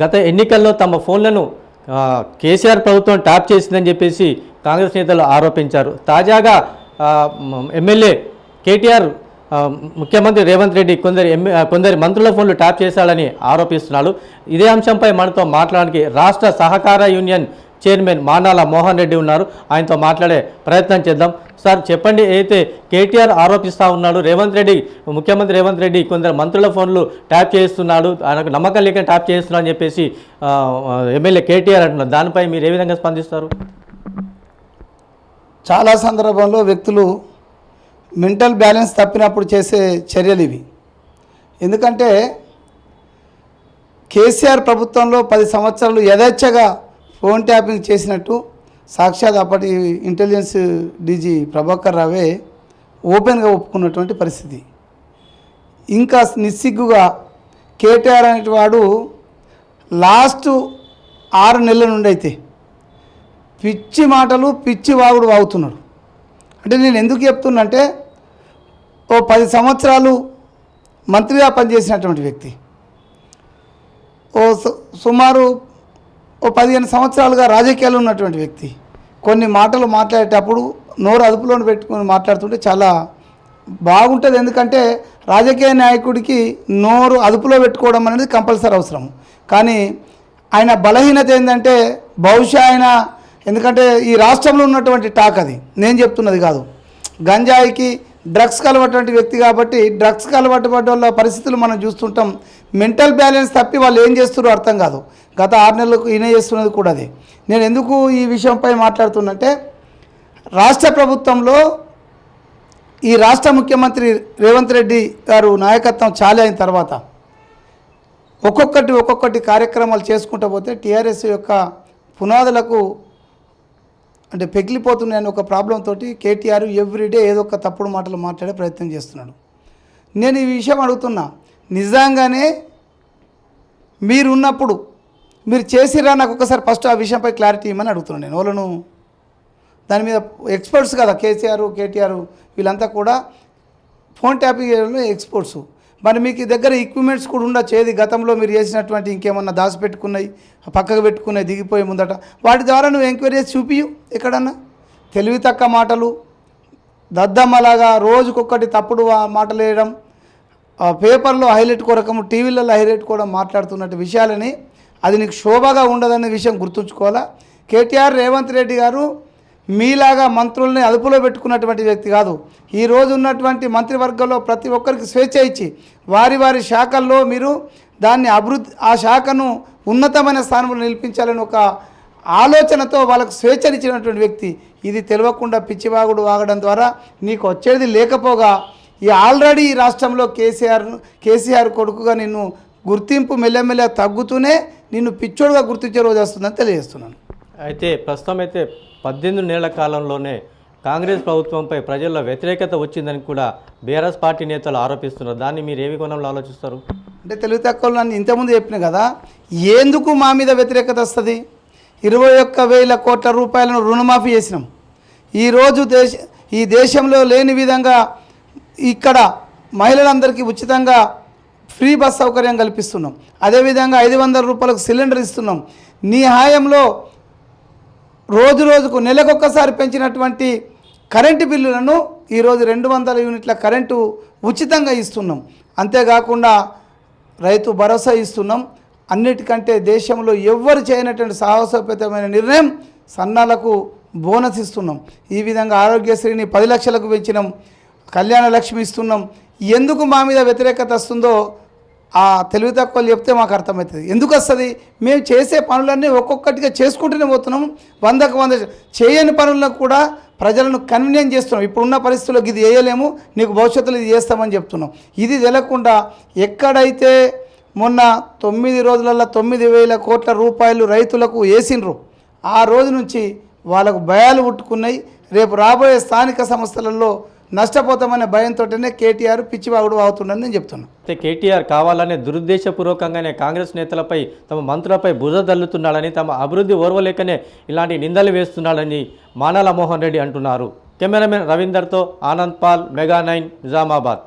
గత ఎన్నికల్లో తమ ఫోన్లను కేసీఆర్ ప్రభుత్వం ట్యాప్ చేసిందని చెప్పేసి కాంగ్రెస్ నేతలు ఆరోపించారు. తాజాగా ఎమ్మెల్యే కేటీఆర్ ముఖ్యమంత్రి రేవంత్ రెడ్డి కొందరి మంత్రుల ఫోన్లు ట్యాప్ చేశాడని ఆరోపిస్తున్నాడు. ఇదే అంశంపై మనతో మాట్లాడడానికి రాష్ట్ర సహకార యూనియన్ చైర్మన్ మానాల మోహన్ రెడ్డి ఉన్నారు. ఆయనతో మాట్లాడే ప్రయత్నం చేద్దాం. సార్ చెప్పండి, అయితే కేటీఆర్ ఆరోపిస్తూ ఉన్నాడు ముఖ్యమంత్రి రేవంత్ రెడ్డి కొందరు మంత్రుల ఫోన్లు ట్యాప్ చేస్తున్నాడు, ఆయనకు నమ్మకం లేక ట్యాప్ చేస్తున్నాడు అని చెప్పేసి ఎమ్మెల్యే కేటీఆర్ అంటున్నారు. దానిపై మీరు ఏ విధంగా స్పందిస్తారు? చాలా సందర్భంలో వ్యక్తులు మెంటల్ బ్యాలెన్స్ తప్పినప్పుడు చేసే చర్యలు ఇవి. ఎందుకంటే కేసీఆర్ ప్రభుత్వంలో 10 సంవత్సరాలు యథేచ్ఛగా ఫోన్ ట్యాపింగ్ చేసినట్టు సాక్షాత్ అప్పటి ఇంటెలిజెన్స్ డీజీ ప్రభాకర్ రావే ఓపెన్గా ఒప్పుకున్నటువంటి పరిస్థితి. ఇంకా నిస్సిగ్గుగా కేటీఆర్ అనేటివాడు లాస్ట్ 6 నెలల నుండి అయితే పిచ్చి మాటలు పిచ్చి వాగుడు వాగుతున్నాడు. అంటే నేను ఎందుకు చెప్తున్నంటే, ఓ 10 సంవత్సరాలు మంత్రిగా పనిచేసినటువంటి వ్యక్తి, సుమారు 15 సంవత్సరాలుగా రాజకీయాలు ఉన్నటువంటి వ్యక్తి కొన్ని మాటలు మాట్లాడేటప్పుడు నోరు అదుపులో పెట్టుకొని మాట్లాడుతుంటే చాలా బాగుంటుంది. ఎందుకంటే రాజకీయ నాయకుడికి నోరు అదుపులో పెట్టుకోవడం అనేది కంపల్సరీ అవసరం. కానీ ఆయన బలహీనత ఏంటంటే, బహుశా ఆయన, ఎందుకంటే ఈ రాష్ట్రంలో ఉన్నటువంటి టాక్ అది, నేను చెప్తున్నది కాదు, గంజాయికి డ్రగ్స్కి అలవాటువంటి వ్యక్తి కాబట్టి డ్రగ్స్కి అలవాటు పడ్డ వాళ్ళ పరిస్థితులు మనం చూస్తుంటాం. మెంటల్ బ్యాలెన్స్ తప్పి వాళ్ళు ఏం చేస్తున్నారో అర్థం కాదు. గత 6 నెలలకు ఈయన చేస్తున్నది కూడా అదే. నేను ఎందుకు ఈ విషయంపై మాట్లాడుతున్నంటే, రాష్ట్ర ప్రభుత్వంలో ఈ రాష్ట్ర ముఖ్యమంత్రి రేవంత్ రెడ్డి గారు నాయకత్వం చాలే అయిన తర్వాత ఒక్కొక్కటి కార్యక్రమాలు చేసుకుంటూ పోతే టీఆర్ఎస్ యొక్క పునాదులకు అంటే పెగిలిపోతున్నాయని ఒక ప్రాబ్లం తోటి కేటీఆర్ ఎవ్రీడే ఏదో ఒక తప్పుడు మాటలు మాట్లాడే ప్రయత్నం చేస్తున్నాడు. నేను ఈ విషయం అడుగుతున్నా, నిజంగానే మీరు ఉన్నప్పుడు మీరు చేసిరా? నాకు ఒకసారి ఫస్ట్ ఆ విషయంపై క్లారిటీ ఇవ్వమని అడుగుతున్నాను. నేను వాళ్ళను దాని మీద ఎక్స్పర్ట్స్ కదా, కేటీఆర్ వీళ్ళంతా కూడా ఫోన్ ట్యాపింగ్ ఎక్స్పర్ట్స్. మరి మీకు దగ్గర ఎక్విప్మెంట్స్ కూడా ఉండొచ్చు. ఏది గతంలో మీరు చేసినటువంటి ఇంకేమన్నా దాచిపెట్టుకున్నాయి, పక్కకు పెట్టుకున్నాయి దిగిపోయే ముందట, వాటి ద్వారా నువ్వు ఎంక్వైరీ చేసి చూపియు. ఎక్కడన్నా తెలివి తక్కువ మాటలు, దద్దమ్మలాగా రోజుకొక్కటి తప్పుడు మాటలు వేయడం, పేపర్లో హైలైట్ కొరకము, టీవీలలో హైలైట్ కూడా మాట్లాడుతున్నట్టు విషయాలని, అది నీకు శోభగా ఉండదనే విషయం గుర్తుంచుకోవాలా. కేటీఆర్ రేవంత్ రెడ్డి గారు మీలాగా మంత్రుల్ని అదుపులో పెట్టుకున్నటువంటి వ్యక్తి కాదు. ఈరోజు ఉన్నటువంటి మంత్రివర్గంలో ప్రతి ఒక్కరికి స్వేచ్ఛ ఇచ్చి వారి శాఖల్లో మీరు దాన్ని ఆ శాఖను ఉన్నతమైన స్థానంలో నిలిపించాలని ఒక ఆలోచనతో వాళ్ళకు స్వేచ్ఛనిచ్చినటువంటి వ్యక్తి. ఇది తెలియకుండా పిచ్చివాగుడు వాగడం ద్వారా నీకు వచ్చేది లేకపోగా ఆల్రెడీ ఈ రాష్ట్రంలో కేసీఆర్ కొడుకుగా నిన్ను గుర్తింపు మెల్లమెల్ల తగ్గుతూనే నిన్ను పిచ్చోడుగా గుర్తించే రోజు వస్తుందని తెలియజేస్తున్నాను. అయితే ప్రస్తుతం అయితే 18 నెలల కాలంలోనే కాంగ్రెస్ ప్రభుత్వంపై ప్రజల్లో వ్యతిరేకత వచ్చిందని కూడా బీఆర్ఎస్ పార్టీ నేతలు ఆరోపిస్తున్నారు. దాన్ని మీరు ఏమి కోణంలో ఆలోచిస్తారు? అంటే తెలివి తక్కువ నన్ను ఇంతకుముందు చెప్పిన కదా, ఎందుకు మా మీద వ్యతిరేకత వస్తుంది? 21,000 కోట్ల రూపాయలను రుణమాఫీ చేసినాం. ఈరోజు ఈ దేశంలో లేని విధంగా ఇక్కడ మహిళలందరికీ ఉచితంగా ఫ్రీ బస్ సౌకర్యం కల్పిస్తున్నాం. అదేవిధంగా 500 రూపాయలకు సిలిండర్ ఇస్తున్నాం. నీ హాయంలో రోజుకు నెలకొక్కసారి పెంచినటువంటి కరెంటు బిల్లులను ఈరోజు 200 యూనిట్ల కరెంటు ఉచితంగా ఇస్తున్నాం. అంతేకాకుండా రైతు భరోసా ఇస్తున్నాం. అన్నిటికంటే దేశంలో ఎవ్వరు చేయనటువంటి సాహసోపేతమైన నిర్ణయం, సన్నాలకు బోనస్ ఇస్తున్నాం. ఈ విధంగా ఆరోగ్యశ్రీని 10 లక్షలకు పెంచినాం, కళ్యాణ లక్ష్మి ఇస్తున్నాం. ఎందుకు మా మీద వ్యతిరేకత వస్తుందో ఆ తెలివి తక్కువలు చెప్తే మాకు అర్థమవుతుంది. ఎందుకు వస్తుంది? మేము చేసే పనులన్నీ ఒక్కొక్కటిగా చేసుకుంటూనే పోతున్నాము. 100 చేయని పనులకు కూడా ప్రజలను కన్వీనియన్స్ చేస్తున్నాం. ఇప్పుడున్న పరిస్థితుల్లో ఇది చేయలేము, నీకు భవిష్యత్తులో ఇది చేస్తామని చెప్తున్నాం. ఇది తెలకుండా ఎక్కడైతే మొన్న 9 రోజులలో 9,000 కోట్ల రూపాయలు రైతులకు వేసిండ్రు, ఆ రోజు నుంచి వాళ్ళకు భయాలు పుట్టుకున్నాయి. రేపు రాబోయే స్థానిక సంస్థలలో నష్టపోతామనే భయంతోనే కేటీఆర్ పిచ్చివాగుడు అవుతుండని నేను చెప్తున్నాను. కేటీఆర్ కావాలనే దురుద్దేశపూర్వకంగానే కాంగ్రెస్ నేతలపై, తమ మంత్రులపై బురద దల్లుతున్నాడని, తమ అభివృద్ధి ఓర్వలేకనే ఇలాంటి నిందలు వేస్తున్నాడని మానాల మోహన్ రెడ్డి అంటున్నారు. కెమెరామెన్ రవీందర్తో ఆనంద్ పాల్, మెగా 9, నిజామాబాద్.